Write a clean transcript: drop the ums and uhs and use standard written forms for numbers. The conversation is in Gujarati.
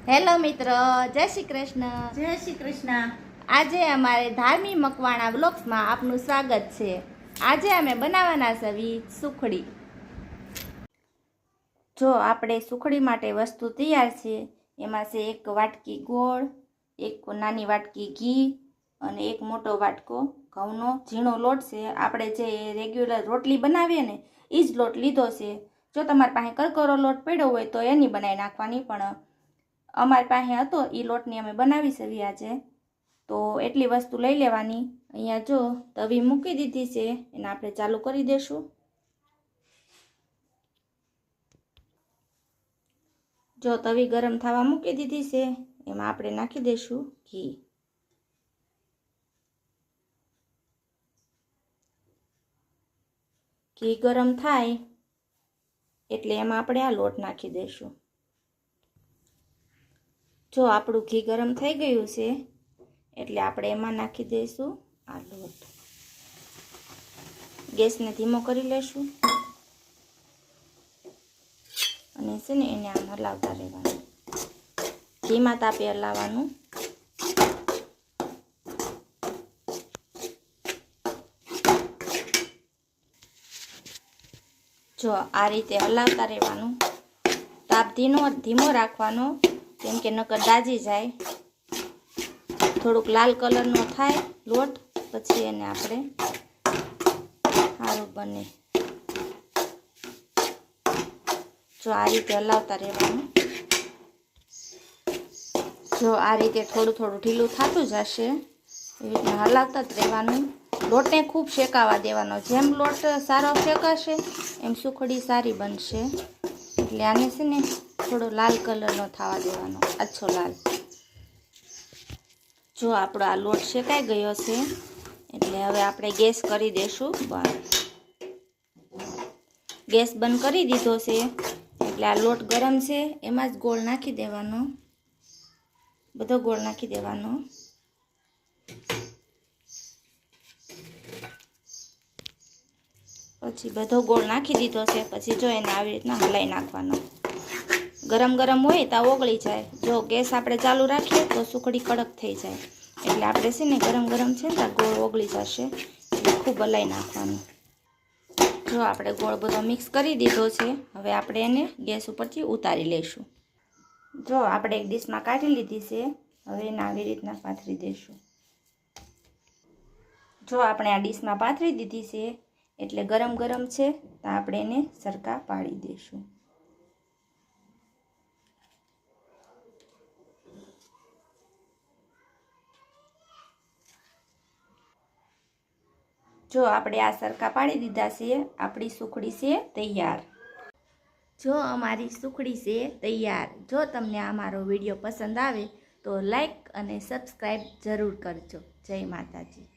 હેલો મિત્રો, જય શ્રી કૃષ્ણ. જય શ્રી કૃષ્ણ. આજે અમારે ધાર્મી મકવાણા બ્લોગ્સમાં આપનું સ્વાગત છે. આજે અમે બનાવવાના છે સુખડી. જો આપણે સુખડી માટે વસ્તુ તૈયાર છે. એમાં છે એક વાટકી ગોળ, એક નાની વાટકી ઘી અને એક મોટો વાટકો ઘઉંનો ઝીણો લોટ છે. આપણે જે રેગ્યુલર રોટલી બનાવીએ ને એ જ લોટ લીધો છે. જો તમારી પાસે કરકરો લોટ પડ્યો હોય તો એની બનાવી નાખવાની, પણ અમારી પાસે હતો એ લોટની અમે બનાવી છે આજે. તો એટલી વસ્તુ લઈ લેવાની. અહીંયા જો તવી મૂકી દીધી છે, એને આપણે ચાલુ કરી દઈશું. જો તવી ગરમ થવા મૂકી દીધી છે, એમાં આપણે નાખી દઈશું ઘી. ઘી ગરમ થાય એટલે એમાં આપણે આ લોટ નાખી દઈશું. જો આપણું ઘી ગરમ થઈ ગયું છે એટલે આપણે એમાં નાખી દઈશું આ લોટ. ગેસને ધીમો કરી લેશું અને છે ને એને આમ હલાવતા રહેવાનું, ધીમા તાપે હલાવવાનું. જો આ રીતે હલાવતા રહેવાનું. તાપ ધીમો રાખવાનો, કેમ કે નકર દાજી જાય. થોડુંક લાલ કલરનો થાય લોટ પછી એને આપણે સારું બને. જો આ રીતે હલાવતા રહેવાનું. જો આ રીતે થોડું ઢીલું થતું જશે એવી રીતના હલાવતા જ રહેવાનું. લોટને ખૂબ શેકાવા દેવાનો. જેમ લોટ સારો શેકાશે એમ સુખડી સારી બનશે. એટલે આને છે ને થોડો લાલ કલરનો થવા દેવાનો, આછો લાલ. જો આપણો આ લોટ શેકાઈ ગયો છે એટલે હવે આપણે ગેસ કરી દઈશું બંધ. ગેસ બંધ કરી દીધો છે એટલે આ લોટ ગરમ છે એમાં જ ગોળ નાખી દેવાનો, બધો ગોળ નાખી દેવાનો. પછી બધો ગોળ નાખી દીધો છે. પછી જો એને આવી રીતના હલાવી નાખવાનો. ગરમ હોય તો ઓગળી જાય. જો ગેસ આપણે ચાલુ રાખીએ તો સુખડી કડક થઈ જાય. એટલે આપણે છે ને ગરમ છે ને તો ગોળ ઓગળી જશે, એટલે ખૂબ હલાવી નાખવાનું. જો આપણે ગોળ બધો મિક્સ કરી દીધો છે. હવે આપણે એને ગેસ ઉપરથી ઉતારી લઈશું. જો આપણે એક ડીશમાં કાઢી લીધી છે. હવે એને આવી રીતના પાથરી દઈશું. જો આપણે આ ડીશમાં પાથરી દીધી છે એટલે ગરમ છે તો આપણે એને સરખા પાડી દઈશું. જો આપણે આ સરખા પાડી દીધા છે, આપણી સુખડી છે તૈયાર. જો અમારી સુખડી છે તૈયાર. જો તમને અમારો વિડીયો પસંદ આવે તો લાઈક અને સબસ્ક્રાઈબ જરૂર કરજો. જય માતાજી.